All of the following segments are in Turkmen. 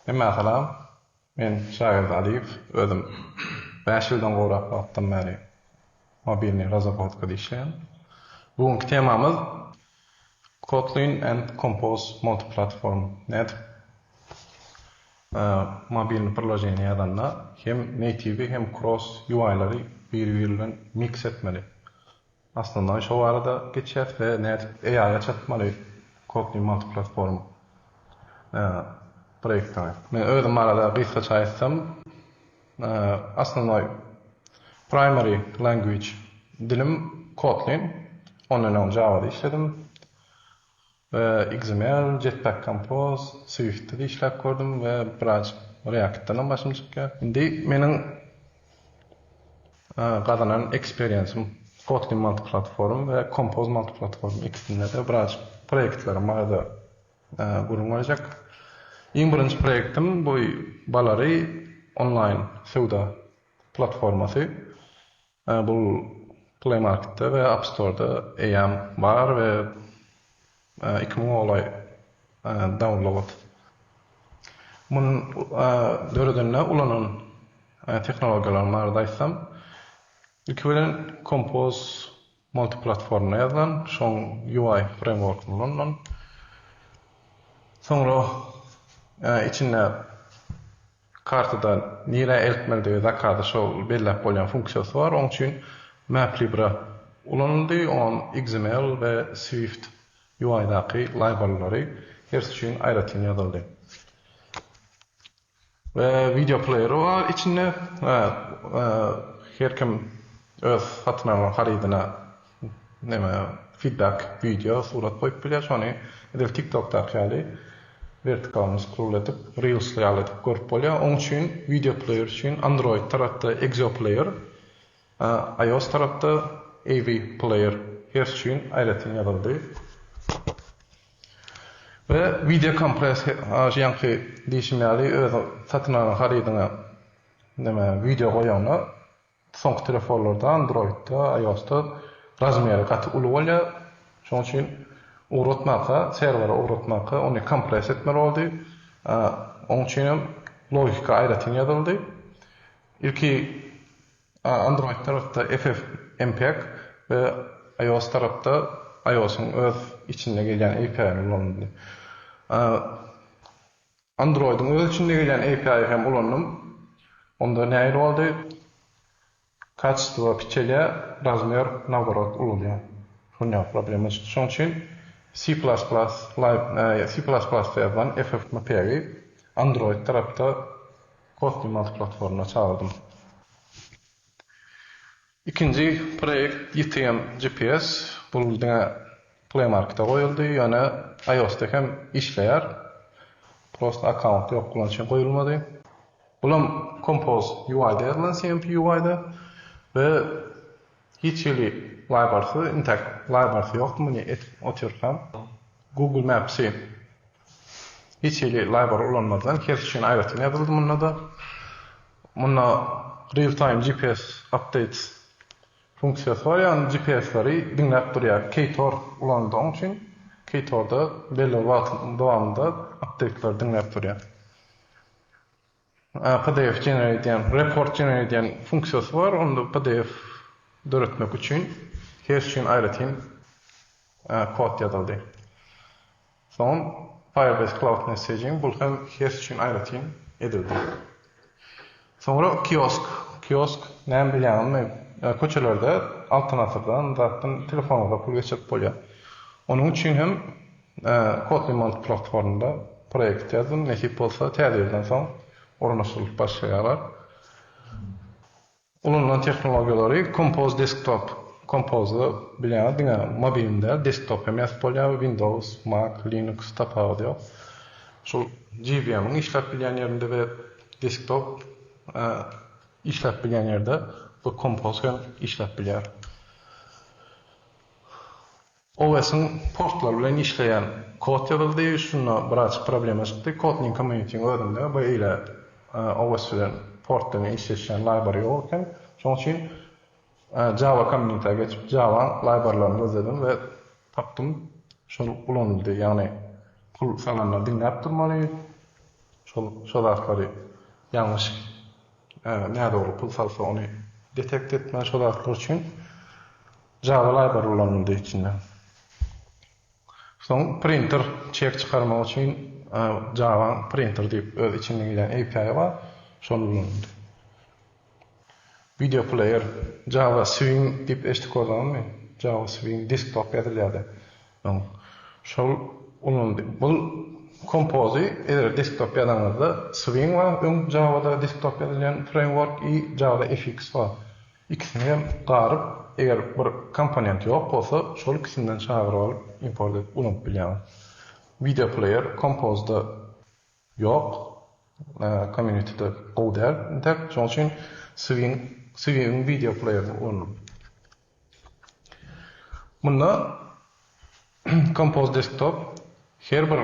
Salam. Men Şagird Aliyev, özüm 5 ýyldan gowrak wagtdan bäri mobilny razработка işleýän. Bugunky temamyz Kotlin and Compose multiplatform. Net mobilny priложение ýazanda hem native hem cross UI'lary bir-biri bilen mix etmeli. Aslında şu arada geçýär we net AI'ya çatmaly Kotlin multiplatform projektine. Men özüm arada research aýtsam, aslında primary language dilim Kotlin, ondan Java'da işledim. XML, Jetpack Compose, Swift'te işläp gördüm we biraz React'dan başym çykýar. Indi meniň gazanan experience'im Kotlin multiplatform we Compose multiplatform ikisinde de biraz projektlerim barada gurulmak bolajak. Iň birinji projektim bu balary online sewda platformasy. Bu Play Market'te ve App Store'da AM var ve 2000 olay download. Bunun döredinle ulanan teknologiyalar mardaysam ilk bilen Compose multiplatformuna yazılan şoň UI framework ulanan. Sonra içinde kartada nire eltmelde zakarda şol belläp bolýan funksiýasy var. Oň üçin MapLibra ulanyldy. On XML ve Swift UI'daky library'lary hers üçin aýratyn ýazyldy. Ve video player var içinde her kim öz satmama haridyna feedback video surat koyup bilýär. Şonu edil TikTok'da ýaly vertikal scroll etip Reels ýalyp görüp bolýar. Oň üçin video player üçin Android tarapda Exo player, iOS tarapda AV player her üçin aýratyn ýazyldy. Ve video compress ýanky diýişimleri öz satyn alan haridyna video goýanyna soňky telefonlarda Android'da, iOS'da razmeri gaty uly bolýar. Şoň üçin uğratmaka, servera uğratmaka, onu kompres etmeli oldu. Onun için logika aýratyn ýazyldy. İlki Android tarapda FFmpeg ve iOS tarapda iOS'un öz içinde gelýän API ulandy. Android'un öz içinde gelýän API hem ulandy. Onda näme boldy? Kaçtı piçelä razmer naborot ululýar. Şonda problem çykdy. Şoň üçin C++ yazılan FFmpeg'i Android tarafta Kotlin multiplatformuna çağırdım. İkinci projekt YTM GPS bu Play Market'ta koyuldu. Yani iOS'ta hem işleýär. Prosta account yok kullanıcı koyulmadı. Bulam Compose UI'da yazılan CMP UI'da ve hiç yeli library'si, intak library'si yok mu? Oturkam. Google Maps'i hiç yeli library ulanmadan her üçün aýratyn ýazyldy munna da. Munna real time GPS updates funksiýasy var. Yani GPS'leri dinläp durýar. Ktor ulandyň üçin Ktor'da belli wagt dowamında update'ler dinläp durýar. PDF generate edýän, report generate edýän funksiýasy var. Onda PDF döretmek üçin her üçün aýratyn kod ýazyldy. Soň Firebase Cloud Messaging bu hem her üçün aýratyn edildi. Sonra kiosk näme bilýänmi? Köçelerde altyn asyrdan zatdan telefonga pul geçip bolýar. Onun üçin hem Kotlin multiplatformunda projekt ýazdım. Nähip bolsa täzirden soň ornaşylyp başlaýarlar. Ulanan teknologiýalary Compose desktop. Compose'da bilýän mobilinde desktop hem ýazyp bolýar, Windows, Mac, Linux tapawdy. Şol JVM'in işläp bilýän ýerinde we desktop işläp bilýän ýerde bu Compose hem işläp bilýär. OS'ın portlar bilen işleýän kod ýazyldy. Şuna biraz problem çykdy. Kotlin community'ň özünde bu ile OS bilen port bilen işleşen library ýokken, şoň üçin Java community'ge geçip Java librarylaryny izledim ve tapdym. Şol ulanyldy. Yani pul salanlar dinläp durmaly. şol arkaly ýalňyş näde bolup pul salsa onu detekt etme şol arkaly üçin Java library ulanyldy içinde. Soň printer çek çıkarmak üçin Java printer diýip öz içinde gelen API var. Şol ulanyldy. Video player Java Swing diýip eşitdik olanmy? Java Swing desktop ýazylýardy. Şol ulanyldy. Bul Compose eger desktop ýazanygda Swing var, Java'da desktop ýazylýan framework y Java FX var. İkisini hem garyp eger bir komponent ýok bolsa, şol ikisinden çagyryp alyp import edip ulanyp bilýär. Video player Compose'da ýok, community'de gowdar, şoň üçin Swing video player ulanyp. Bunda Compose desktop her bir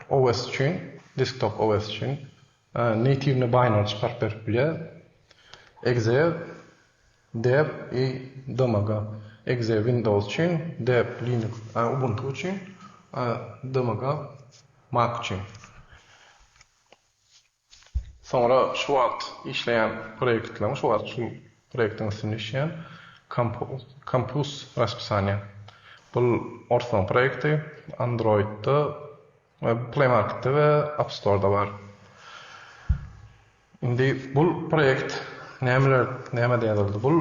OS üçin, desktop OS üçin native binary çykaryp berip bilýär. Exe, Dev y Domaga. Exe Windows üçin, Dev Linux, Ubuntu üçin, Domaga Mac üçin. Sonra şu wagt işleyen proyektler, şu wagt şu proyektin ismini işleyen Campus Raspsania. Bu ortadan projekti Android'da, Play Market'da ve App Store'da var. Indi bu projekt näme diýildi? Bu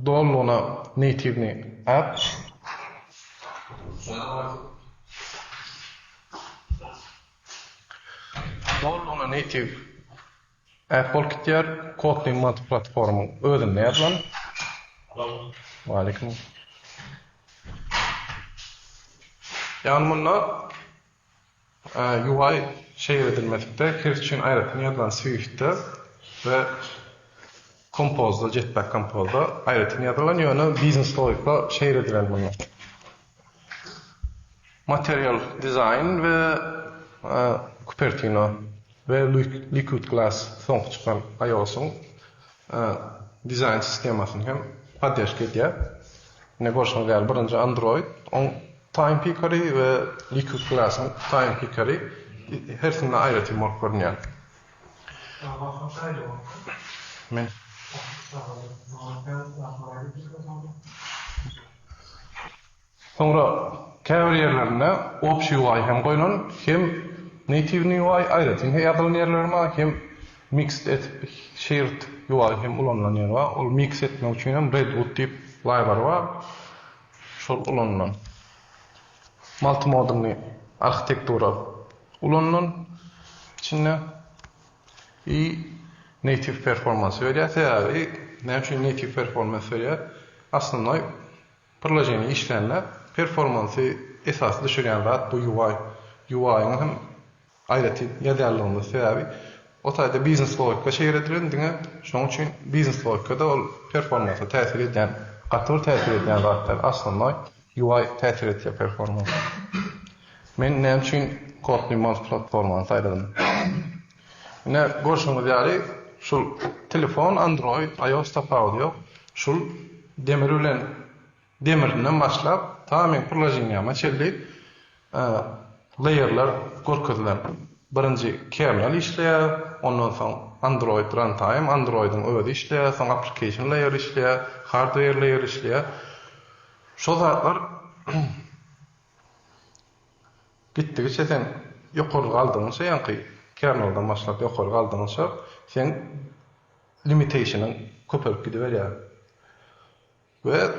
download'a native app download'a native app bolup gitýär. Kotlin multiplatformy özünde ýazylan. Wa alaykum. Yani bunda UI şehir edilmekte, her için ayrıca yazılan Swift'te ve Compose'da, Jetpack Compose'da ayrıca yazılan yönü business logic'la şehir edilen bunlar. Material Design ve Cupertino ve Liquid Glass son çıkan iOS'un design sistemasını hem poddержка edýär. Ne görüşmek ýaly birinji Android, Time Pickery ve Liquid Glass'ın Time Pickery hersinde ayrıca morg görünýär. Men sonra käbir ýerlerine Option UI hem goýulan, hem Native UI ayrıca ýazylan ýerlerine hem mixed etip shared UI hem ulanylan ýer bar. Ol mix etmek üçin hem Redwood diýip library bar. Şol ulanylan. Multimodal arhitektura ulanylan içinde native performance öýdýär. Näme üçin native performance öýdýär? Aslında projenin işlenler performansı esas düşürýän zat bu UI. UI'ň hem ayrıca ýazarlygyny sebäbi o taýda business logika şeýer edilen diňe, şoň üçin business logikada ol performansa täsir edýän, gatyr täsir edýän zatlar aslında UI täsir etýär performans. Men näme üçin Kotlin multiplatformany saýladym. Ne görüşüňiz ýaly şul telefon, Android, iOS tapagy ýok. Şul demirden başlap tamamen projeňa çeldi. Layer'lar görkezlen. Birinci kernel işleýär, ondan soň Android runtime, Android'ın özü işleýär, soň application layer işleýär, hardware layer işleýär. Şol zatlar gitdigiçe sen ýokary galdyňça, ýa-ni kernelden başlap ýokary galdyňça sen limitation'yň köpelip gidiberýär. We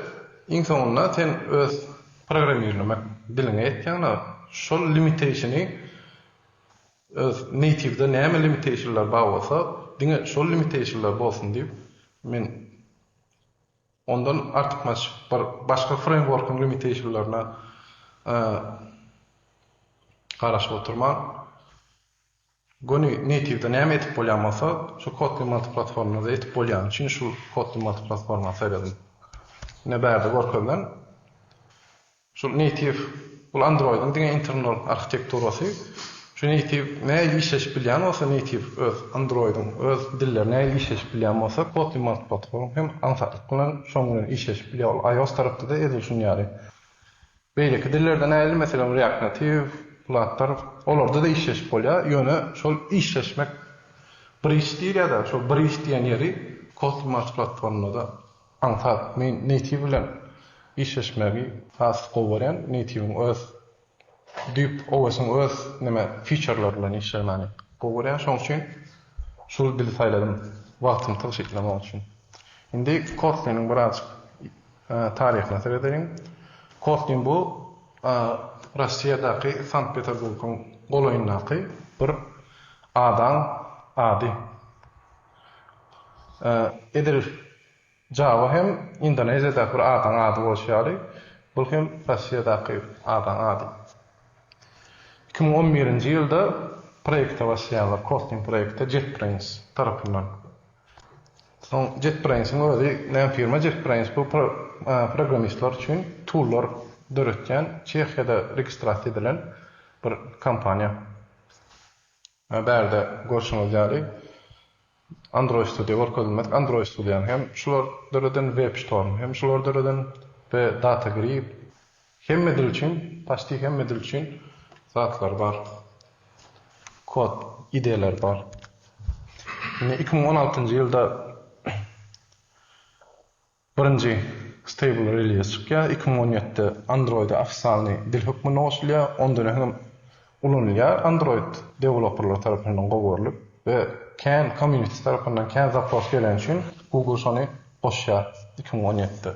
iň soňunda sen öz programmerleme diline etýäňä şol limitation'y öz native'da näme limitation'lar bar bolsa, diňe şol limitation'lar bolsun diýip men ondan artykmaç bir başga framework'yň limitation'laryna garaşyp oturman. Goni native'da näme etip bolýanmasa, şu Kotlin multiplatformada etip bolýan üçin şu Kotlin multiplatformany saýladym. Ne bärde görkezlen. Şu native bu Android'ın diňe internal arhitekturasy. Şu native näme işleşip bilýän bolsa, native öz Android'ın öz dillerine işleşip bilýän bolsa, Kotlin multiplatform hem ansatlyk bilen şoň bilen işleşip bilýär. iOS tarapda da edil şunu ýaly. Beýleki dillerden näme meselem React Native, Flutter olarda da işleşip bolýar. Ýöne şol işleşmek bir iş diýil ýa-da şol bir iş diýen ýeri Kotlin platformunda da aňsat. Men native bilen işleşmegi has gowy native'in öz düp owasyň öz nime feature'lar bilen işlemeni gowy şoň üçin şol dili saýladym wagtymy tyşyklamak üçin. Indi Kotlin'in biraz tarihine seredelim. Kotlin bu Russiýadaky Sankt-Peterburgyň golaýyndaky bir adam ady. Edir Java hem Indoneziýadaky bir adam ady bolýar. Bu hem Russiýadaky adam ady. 2011-nji ýylda proýekte başlaýanlar, Kotlin proýekte JetBrains tarapyndan. Soň JetBrains'in özi näme firma JetBrains bu programmistler üçin toollar döretken Çehya'da registrasiya edilen bir kampanya. Berde görüşüňiz ýaly Android Studio görkezilmek, Android Studio hem şular döreden web store, hem şular döreden ve data grip hemme dil üçin, paşty hemme dil üçin zatlar bar. Kod idealar bar. 2016-njy ýylda birinci stable release çıkýar. 2017-de Android'da ofisalny dil hukmuna goşulýar. Ondan hem ulanýar Android developerlar tarapyndan gowarylyp we kän community tarapyndan kän zapros gelen üçin Google şonu goşýar 2017-de.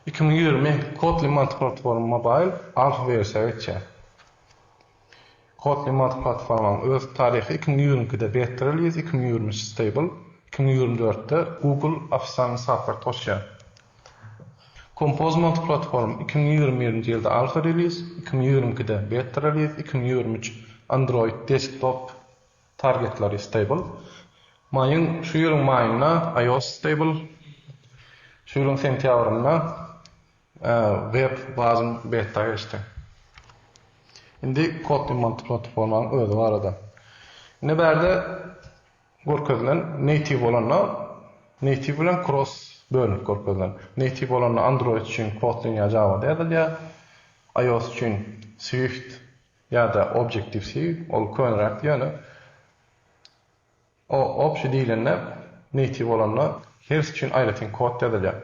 2020 Kotlin platformy mobile alpha versiýa geçýär. Kotlin platformynyň öz taryhy 2020-de betirilýär, 2020 stable, 2024-de Google ofisalny software goşýar. Compose platform 2021-nji ýylda alpha release, 2022-de beta release, 2023 Android desktop targetlary stable. Maýyň şu ýylyň maýyna iOS stable, şu ýylyň sentýabrynda web bazyn beta geçdi. Indi Kotlin platformanyň özü barada. Ne berde görkezilen native bolanlar, native bilen cross bölünip görkezlen. Native bolanlar Android üçin Kotlin ýa Java diýilýär. iOS üçin Swift ýa-da Objective-C, ol könrak ýöne. O opşy diýilenler native bolanlar her üçin aýratyn kod diýilýär.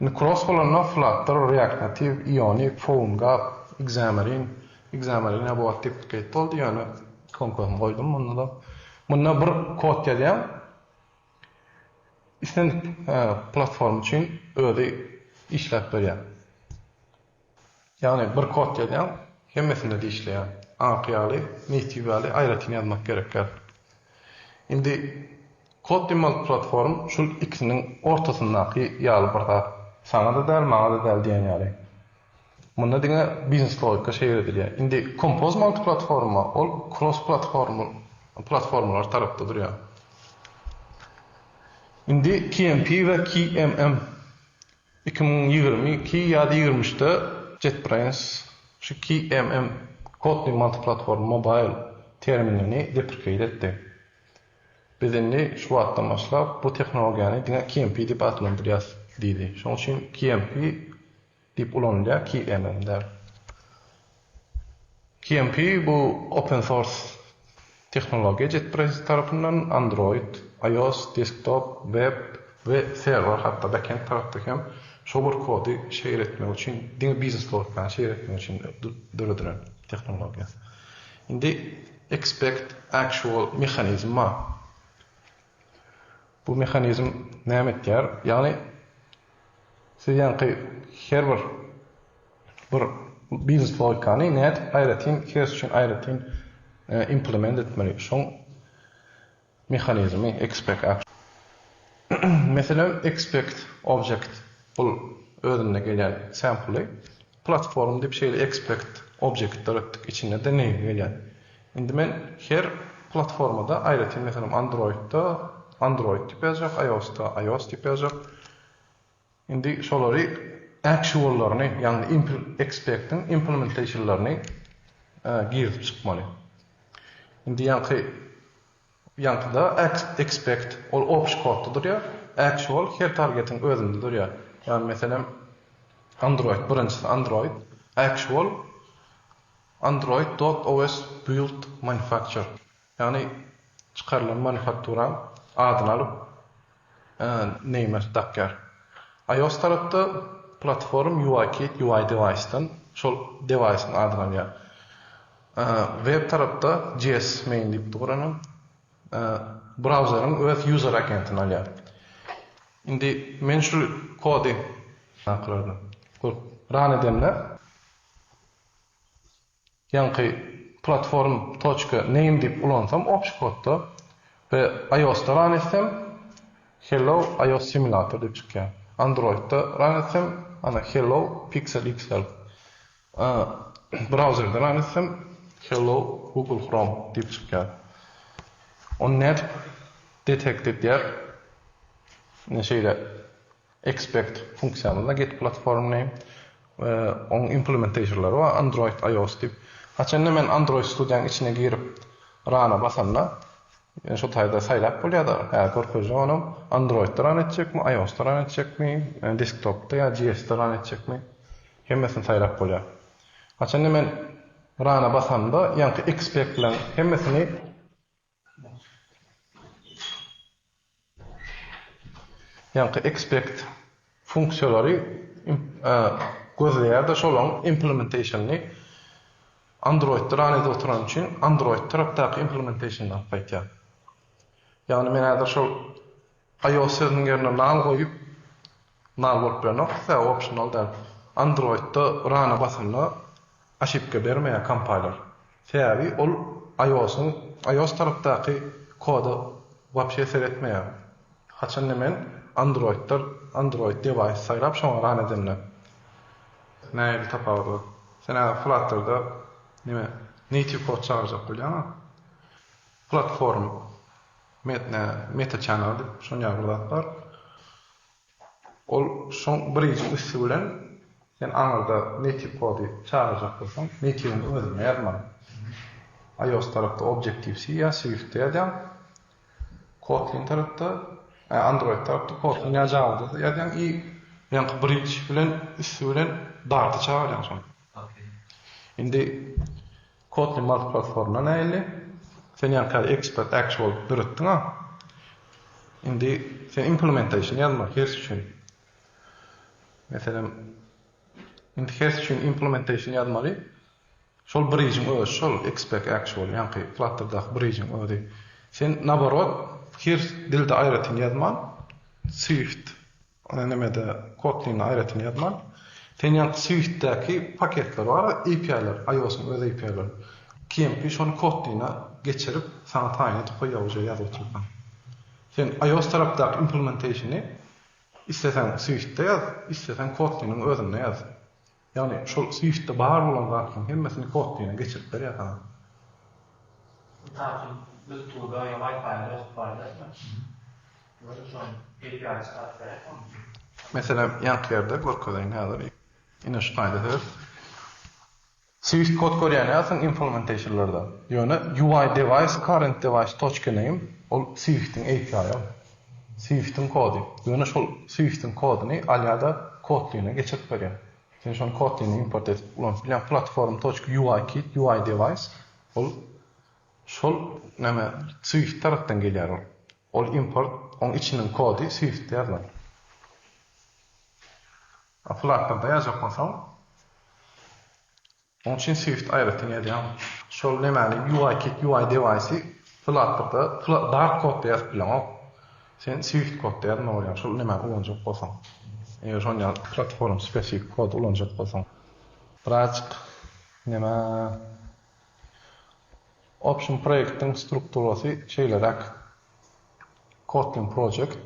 Indi cross bolanlar Flutter, React Native, Ionic, PhoneGap, Xamarin bu tipket boldy ýöne konkom goýdum bunda da. Bunda bir kod diýilýär. İsten platform için öyle işlep berýär. Yani bir kod diýilýär, hemmesinde de işleýär. Anqyaly, native'ly aýratyn ýazmak gerekler. Indi Kotlin platform şul ikisiniň ortasyndaky ýaly bir da sana da däl, maňa da däl diýen ýaly. Bunda diňe business logika şeýle edilýär. Indi Compose platforma ol cross platformlar tarapda durýar. Indi KMP ve KMM 2022 ýa-da 2023-de JetBrains şu KMM Kotlin platform mobile terminini deprecate etdi. Biz indi şu wagtdan başlap bu tehnologiýany diňe KMP diýip adlandyrýar diýdi. Şoň üçin KMP diýip ulanýar, KMM der. KMP bu open source tehnologiýa JetBrains tarapyndan Android, iOS, desktop, web ve server hatta backend tarapda hem şo bir kody şeýer etmek üçin, diňe business logikany şeýer etmek üçin döredilen tehnologiýa. Indi expect actual mechanizm. Bu mechanizm näme etýär? Ýani siz ýa-ni her bir business logikany net aýratyn, kes üçin aýratyn implement etmeli. Şoň mechanizmi expect action. Mesela expect object bu özünde gelen sample platform diýip şeýle expect object döretdik içinde de näme gelýär. Indi men her platformada aýratyn mesela Android'da Android diýip ýazjak, iOS'da iOS diýip ýazjak. Indi şolary actuallaryny, ýani expect'in implementationlaryny girip çykmaly. Indi ýankyda expect ol option kodda durýar, actual her targetin özünde durýar. Ýani meselem Android, birinçisi Android, actual Android.os build manufacture. Yani çıkarılan manufakturan adını alıp neymer takkar. iOS tarafta platform UIKit, UI device'dan şol device'ın adını alıyor. Web tarafta JS main deyip duranın browser'ın öz user account'ını alıyor. Indi men şu kodi naklardım. Ran edemler. Yani platform.name deyip ulansam option kodda ve iOS'ta ran etsem Hello iOS Simulator deyip çıkıyor. Android'da ran etsem ana Hello Pixel XL. Browser'da ran etsem Hello Google Chrome deyip çıkıyor. On net detected yer ne şeyle expect funksiyonunda get platform name on implementation'ları var Android iOS deyip. Haçanne men Android Studio'nun içine girip rana basanla şu tayda saylap bolýar da. Görkezde onum Android'da ran etjekmi, iOS'da ran etjekmi, desktop'da ya JS'de ran etjekmi? Hemmesini saylap bolýar. Haçanne men rana basanda ýa-ni expect bilen hemmesini expect funksiyonları gözleýär da şolaň implementation'ny Android'da ran edip oturan üçin Android tarapdaky implementation'dan paýtýar. Yani men häzir şol iOS'nyň ýerine null goýup null bolup bilenok, optional da Android'da rana basanda aşypka bermeýär compiler. Sebäbi ol iOS tarapdaky koda wapşe seretmeýär. Haçan men Android device saylap şoňa ran edemler. Näme tapawdy? Sen Flutter'da native code çağırjak bolýarmy? Platform meta channel dip şoň ýagyrlar. Ol şoň bridge üstü bilen sen aňyrda native code çağırjak bolsaň, native'ni özüne ýazmaly. iOS tarapda Objective-C ýa Swift ýa-da Kotlin tarapda Android tarapda Kotlin ýazýardy. Ýa-da ýa-ni bridge bilen üstü bilen darty çağırýan şoň. Indi Kotlin multiplatformuna näýeli? Sen ýa-ni expert actual dürütdiň ha. Indi sen implementation ýazma hers üçin. Meselem indi hers üçin implementation ýazmaly. Şol bridge'in öz, şol expect actual ýa-ni Flutter'da bridge'in özi. Sen nabarot hers dilde aýratyn ýazman, Swift ona nämede Kotlin'i aýratyn ýazman. Sen ýa-ni Swift'däki paketler bar, API'ler, iOS'un öz API'leri. Kimpi şonu Kotlin'e geçirip sana taýin edip goýýar ýazyp. Sen iOS tarapdaky implementation'y istesen Swift'de ýaz, istesen Kotlin'in özünde ýaz. Yani şol Swift'de bar bolan zatlaryň hemmesini Kotlin'e geçirip berýär. Taýsy biz tuğda ýa Wi-Fi'de bardyr. Böyle şoň API start berýär. Mesela ýanky görkezeň häzir ine şu taýda Swift kod görýän ýasyň implementation'larda. Ýöne UI device current device .name ol Swift'in API. Swift'in kody. Ýöne şol Swift'in kodyny alýada Kotlin'e geçirip berýär. Sen şol Kotlin'i import edip ulan bilen platform.UI-kit, UI device ol şol näme Swift tarapdan gelýär. Ol import on içiniň kody Swift'de ýazylar. Flutter'da ýazak bolsaň onun için Swift aýratyn ýazýan. Şol nämäli UI-kit, UI device'i Flutter'da dark code ýazyp bilen. Sen Swift kodda ýazma bolýar. Şol näme ulanjak bolsaň. Eger şoň platform spesifik kod ulanjak bolsaň. Birazjyk näme option projektiň strukturasy şeýlerek Kotlin project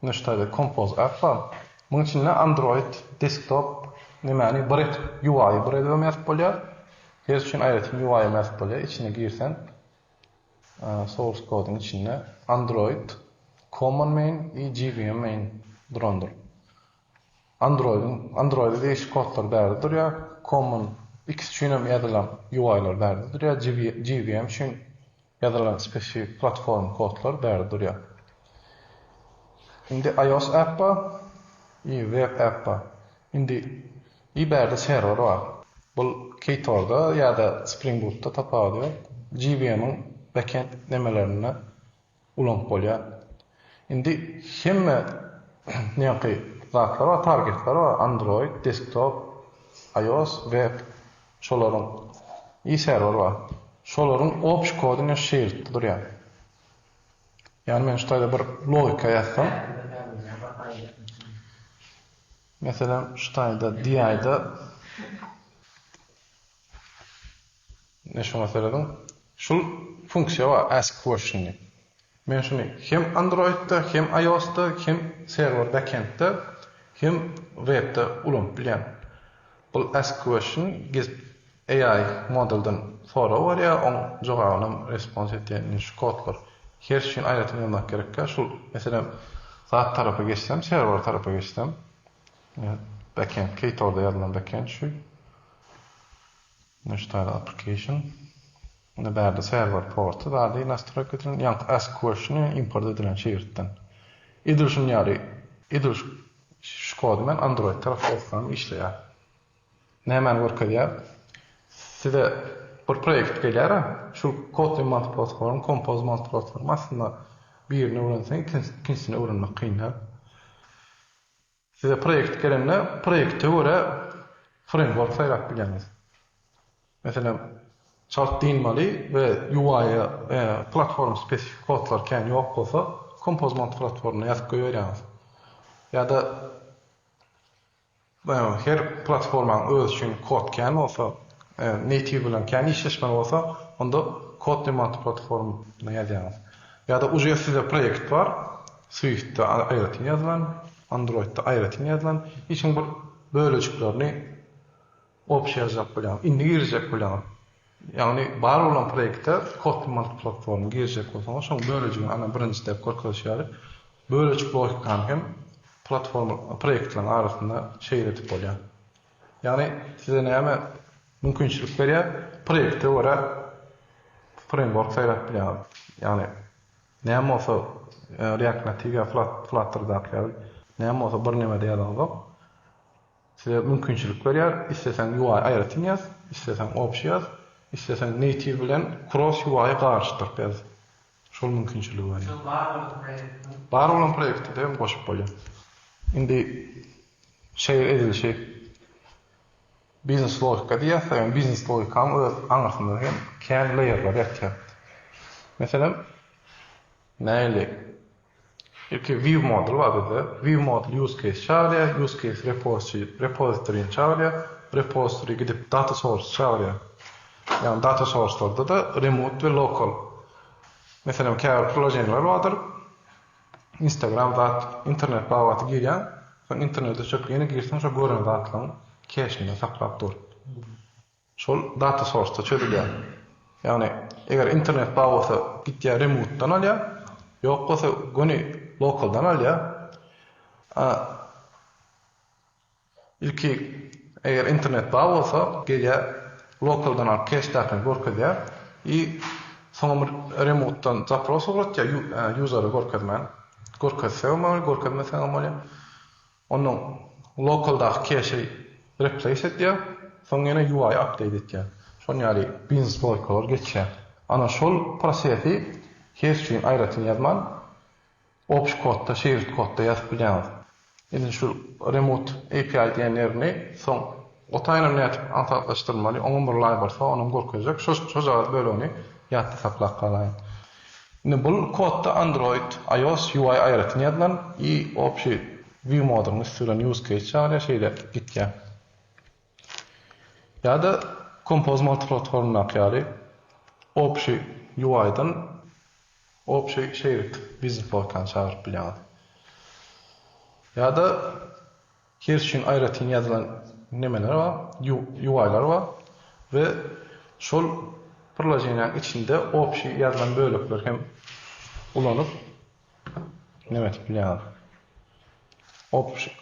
näşde Compose app bar. Muň içinde Android desktop nämäni bir UI bir edemez bolýar. Her üçin aýratyn UI emas bolýar. İçine girsen source code'un içinde Android common main ve JVM main durandır. Android'de değişik kodlar bärdir ya common X üçin hem ýazylan UI'lar bärdir ya JVM üçin ýazylan spesifik platform kodlar bärdir ya. Indi iOS app'a web app'a indi iberde server var. Bu Ktor'da ya da Spring Boot'ta tapadiyor. JVM'in backend nemelerini ulanıp bolýar. Indi hemme näki zatlar var, targetler var. Android, desktop, iOS, web. Şolaryň server var. Şolaryň opş kodyny shared durýar. Yani men şutaýda bir logika ýatsam. Mesela şutaýda DI'da neşe meseledim. Şul funksiýa var, ask question. Men şunu hem Android'da, hem iOS'da, hem server backend'de, hem web'de ulanyp bilýän. Bu ask question AI modelden sonra var ya, on jogabyna respons etýän şu kodlar. Her şeyin aýratyn ýazmak gerek. Şul mesela zat tarapy geçsem, server tarapy geçsem, backend Ktor'da ýazylan backend şu. Nextara application. Onda bärde server portu bärde nastroyk edilen, ýa ask question'y import edilen şeýerden. Idil şunu ýary, idil şu kodu men Android tarapyndan işleýär. Nämen görkezýär? Size bir projekt gelýär, şu Kotlin platform, Compose platform aslında birini öğrensen ikincisini öğrenmek kynýar. Size projekt gelende projekte göre framework saýrak bilýäňiz. Mesela şart diýilmeli we UI platform spesifik kodlar kän ýok bolsa, Compose platformuna ýazyp goýýarýaňyz. Ya da her platformaň öz üçin kod kän bolsa, native bilen kän işleşmeli bolsa, onda Kotlin platformuna ýazýaňyz. Ya da uje size projekt var, Swift'de aýratyn ýazylan, Android'da aýratyn ýazylan, işin bir bölejiklerini opş ýazap bolýar, indi girjek bolýar. Yani bar olan projekte Kotlin platformu girjek bolsa, şoň bölejigini ana birinji step görkezýär. Bölejik logikany hem platform projektlaryň arasynda şeýletip bolýar. Yani size näme mümkinçilik berýär? Projekte göre framework saýrak bilýär. Yani näme bolsa React Native ya Flutter'da käbi, näme bolsa bir näme diýýärler. Size mümkinçilik berýär. Istesen UI aýratyn ýaz, istesen option ýaz, istesen native bilen cross UI garşydyryp ýaz. Şol mümkinçiligi bar. Bar bolan projektde hem goşup bolýar. Indi edilişi business logika diýär, business logikany öz aňarsynda hem kän layerlar ýatýar. Mesela näli view model var bizde. View model use case çağırıyor, use case repository'ni çağırıyor, repository gidip data source çağırıyor. Yani data source'larda da remote ve local. Mesela kâr projeler vardır. Instagram zat internet bağlantı girýän, soň internetde çökýäni girsen şo gören zatlaryň cache'inde saklap dur. Şol data source'da çözülýär. Yani eger internet bağlantı gitýär remote'dan alýar, ýok bolsa göni localdan alýar. Ilki eger internet bağı bolsa, gelýär localdan alyp cache-dakyny görkezýär. Soňra remote'dan zapros uratýar, user'a görkezmesen bolýar. Onuň localdaky cache'i replace etýär, soň ýene UI update etýär. Şoň ýaly business logikalar geçýär. Ana şol prosesi her şeyin aýratyn ýazman, opş kodda, shared kodda ýazyp bilýäňiz. Indi şu remote API diýenlerini soň otaýyna näçe antatlaşdyrmaly, onuň bir line barsa, onuň görkezjek. Şo jogap bölegi ýatda saklap galaýyn. Indi bu kodda Android, iOS UI aýratyn ýazylan, opş view modelyny üstünden use case çağırýar, şeýle gitýär. Ya da Compose platformuna ýaly opş UI'dan opş shared business logikany çağırıp bilýär. Ya da her şeyin aýratyn ýazylan nemeler var, UI'lar var ve şol projenin içinde opş ýazylan bölekler hem ulanyp neme etip bilýär.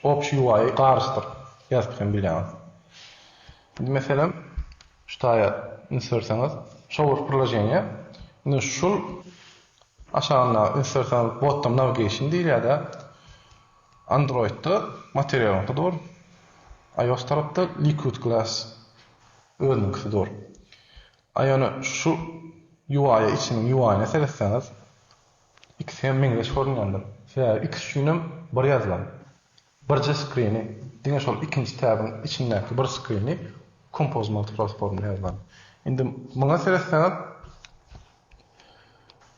Opş UI garşydyr ýazyp hem bilýär. Mesela şutaýa insertsaňyz, şol projeňe şol aşağına insertsaňyz bottom navigation diýilýär da Android'da material dur. iOS tarapda Liquid Glass özüňkisidir. Aýany şu UI içiniň UI'ne seretseňiz, ikisi hem meňzeş görünýändir. Şeýle iki şüýnem bir ýazylan. Birji screeni, diňe şol ikinji tabyň içindäki bir screeni Compose multiplatformda ýazylan. Indi muňa seretseňiz,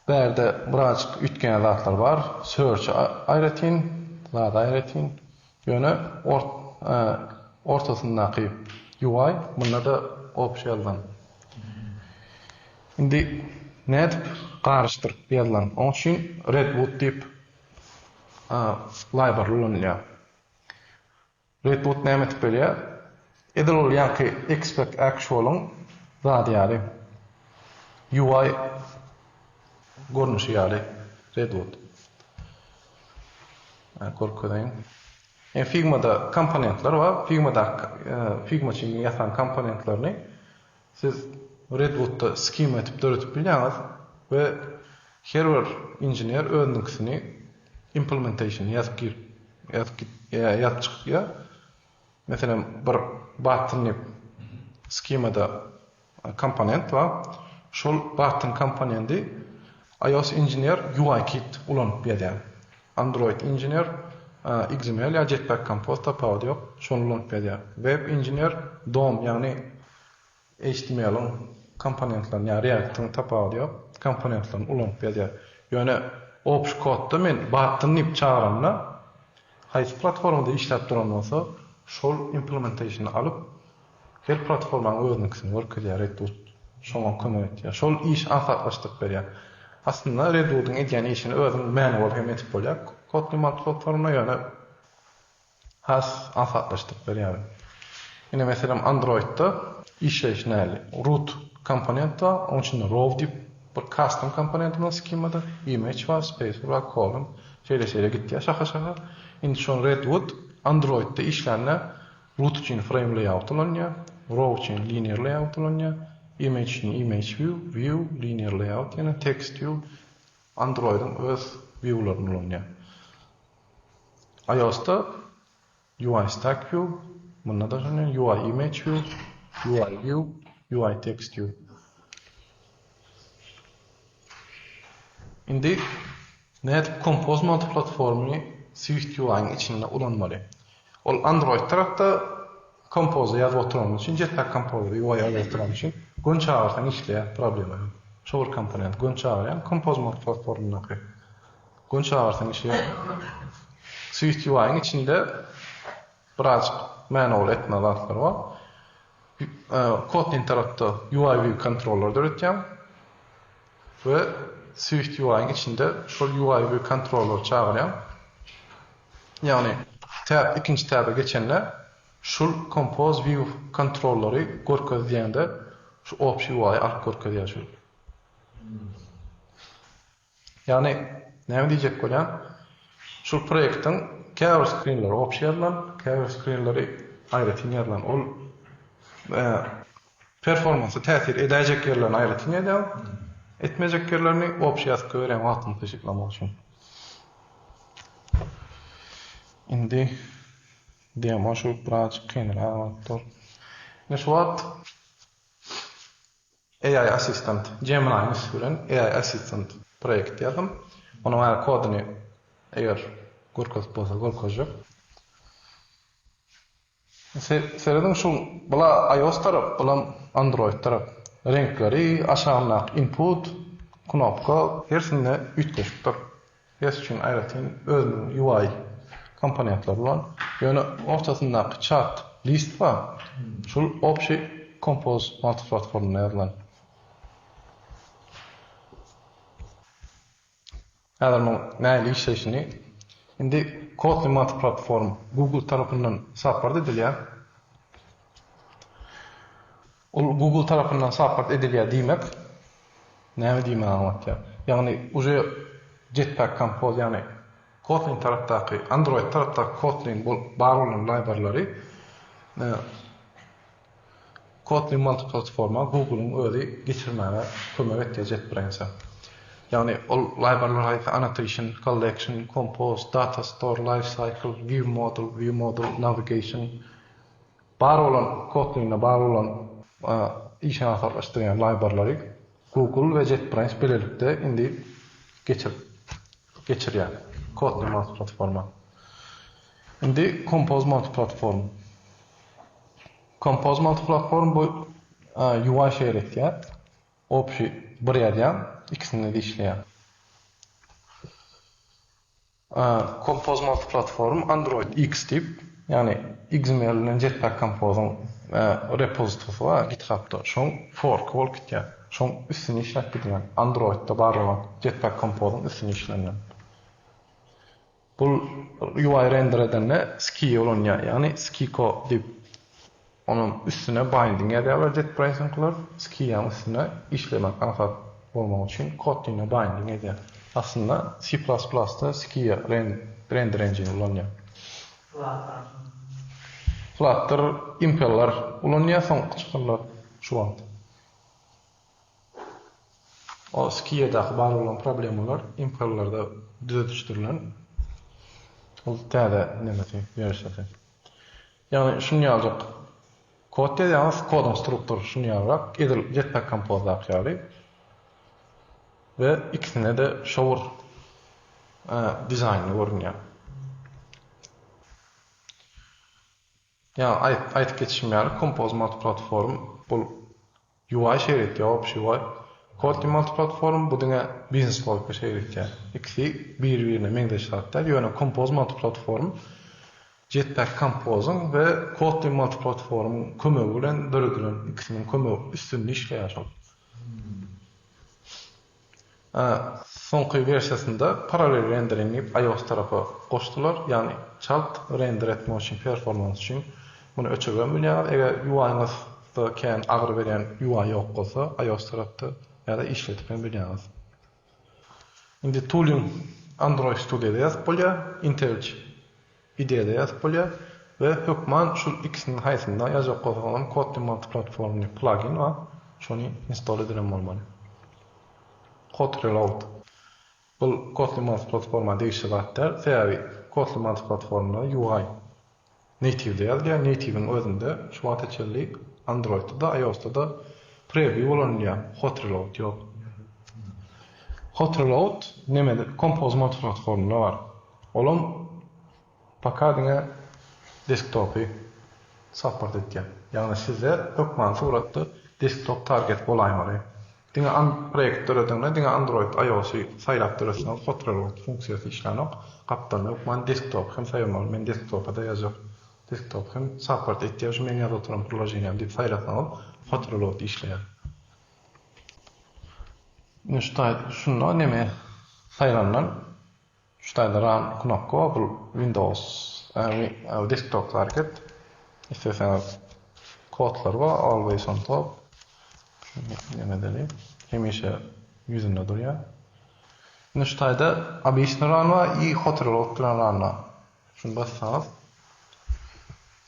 berde birazjyk ütgen zatlar bar. Search aýratyn, zat aýratyn. Ýöne ortasyndaky UI bunda da option ýazylan. Indi nädip garaşdyryp ýazylan? Oň üçin Redwood diýip library ulanýar. Redwood näme diýip bilýär? Edil ol ýa-ki expect actual'ın zat ýaly. UI görnüşi ýaly Redwood. Korkudaýyn. Figma'da komponentler var. Figma için ýasan komponentlerini siz Redwood'da schema etip döretip bilýäňiz we her bir injinier özüňkisini implementation ýazyp ýa mesela bir button schemada komponent var. Şol button komponenti iOS engineer UI kit ulanyp berýär. Android engineer XML ya Jetpack Compose tapagy ýok, şonu ulanyp berýär. Web engineer DOM ýagny HTML'ın komponentlerini ýa React'ın tapagy ýok, komponentlerini ulanyp berýär. Ýöne Option code'da men button nip çağıranla haýsy platformada işläp duran bolsa, şol implementation'y alyp her platformanyň özüňkisini görkezýär Redwood. Şoňa kömek etýär. Şol iş asatlaşdyryp berýär. Aslında Redwood'un edýän işini özüň manual hem etip bolýar. Kotlin platformuna ýöne has asatlaşdyryp berýär. Ine mesela Android'da işleýiş näli? Root komponent var, oň üçin row diýip bir custom komponent bilen schemada image var, space var, column, şeýle gitdi şaha. Indi şol Redwood Android'da işlänne root üçin frame layout ulanýar, row üçin linear layout ulanýar, image üçin image view, linear layout, ýa text view, Android'ın öz viewlaryny ulanýar. iOS'da UI stack view, bunda da şonu UI image view, UI text view. Indi nädip Compose multiplatformy Swift UI'ň içinde ulanmaly. Ol Android tarapda Compose ýazyp oturan üçin, Jetpack Compose UI ýazyp oturan üçin gon çağırsaň işleýär, problem ýok. Şol komponent gon çağırýan Compose multiplatformynaky. Gon çağırsaň işleýär. Swift UI'ň içinde biraz manual etme zatlar var. Kotlin tarapda UI view controller döretýär we Swift UI'ň içinde şol UI view controller çağırýar. Yani ikinci tab'a geçenler şul Compose view controller'ı görkezýände şu option UI alyp görkezýär şul. Yani näme diýjek bolýan? Şul proýektiň cover screenleri optionlar, cover screenleri aýratyn ýerlen. Ol performansy täsir edäjek ýerlerini aýratyn ýerler. Etmejek ýerlerini option ýazyp görýän wagtyny teşeklamak üçin. Indi demo şu biraz kenara. Ne şu wagt AI assistant Gemini süren AI assistant projekt ýazdım. Onu var kodyny eger görkezip bolsa görkezjek. Seredin şu bula iOS tarap, bula Android tarap renkleri, aşağınak input, knopka hersinde ütgeşipdir. Hes üçin aýratyn özüň UI komponentler bolan. Ýöne ortasyndaky chart list var. Şol option Compose multiplatformuna ýazylan. Häzir näme işleýişini indi Kotlin multiplatform Google tarapyndan support edilýär. Ol Google tarapyndan support edilýär diýmek näme diýmek anlatýar. Ýagny uje Jetpack Compose ýagny Kotlin tarapdaky Android tarapdaky Kotlin bar bolan library'lary Kotlin multiplatforma Google'un özü geçirmäge kömek etýär JetBrains-a. Yani all library'lar haýsy annotation, collection, compose, data store, lifecycle, view model, navigation bar bolan Kotlin'e bar bolan işe asarlaştıran library'lar Google ve JetBrains birlikte indi geçirýär. Kotlin platforma. Indi Compose platform. Compose platform bu UI şeýle etýär. Opşi bir ýerden ikisini de işleýär. Compose platform Android X tip, yani XML Jetpack Compose'un repository'si var GitHub'da. Şoň fork bolup gitýär. Şoň üstüne işläp gidýär. Android'da bar bolan Jetpack Compose'un üstüne işlenýär. Bu UI render edenle ski olanýar, yani skiko dip onun üstüne binding edýär JetBrains kular. Ski'nin üstüne işlemek ansat bolmak üçin Kotlin'e binding edýär. Aslında C++'da Ski'ye render engine ulanýar. Flutter, Impeller ulanýar, soňky çykyrlar şu an. O Ski'de bar bolan problemler Impeller'da düzeltişdirilen. O täze nemeti ýerleşdi. Yani şunu ýazak. Kod dediğimiz kodun strukturı şunu yazarak edil Jetpack Compose yapýary. Ve ikisine de shower dizaynı görünýär. Yani aytyp geçişim ýaly Compose platform bu UI şeýle etýär, UI. Kotlin platform bu diňe business logika şeýle etýär. İkisi bir-birine meňzeşdirler. Ýöne Compose platform Jetpack Compose'un ve Kotlin platformun kömegi bilen döredilen ikisinin kömegi üstünde işleýär. Soňky versiýasynda paralel rendering iOS tarapy goşdular. Yani çalt render etmek üçin, performans üçin bunu öçürgen bilýär. Eger UI'ňyzda kän agyr beren UI ýok bolsa, iOS tarapda ýa-da işletmen bilýär. Indi tooling Android Studio'da ýazyp bolýar, IntelliJ IDE'de ýazyp bolýar we hökman şu ikisinin haýsynda ýazak bolýan Kotlin platformyny plugin var. Şonu install edilen bolmaly. Hot Reload. Bu Kotlin platforma değişik zatlar. Sebebi Kotlin platformuna UI native ýazýar. Native'in özünde şu wagtçyly Android'da, iOS'da da preview bolanýar. Hot Reload ýok. Hot Reload nemedir? Compose platformunda var. Olam pakadiňe desktopy support etýär. Ýagny size hökman suratda desktop target bolaýmary. Diňe proýektler ödäňe diňe Android iOS'y saýlap durýarsyňyz, Hot Reload funksiýasy işlenok. Gapdan hökman desktop hem saýlamaly. Men desktopda ýazak. Desktop hem support etýär. Şu men ýazyp turan projeňem diýip saýlasaňyz, Hot Reload işleýär. Şunda neme saýlanan şutaýda run knopka bu Windows desktop target. İsteseňiz kodlar var, always on top. Neme diýelim? Hemişe ýüzünde durýar. Şutaýda obysny run var, Hot Reload run var. Şunu bassaňyz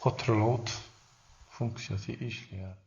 Hot Reload funksiýasy işleýär.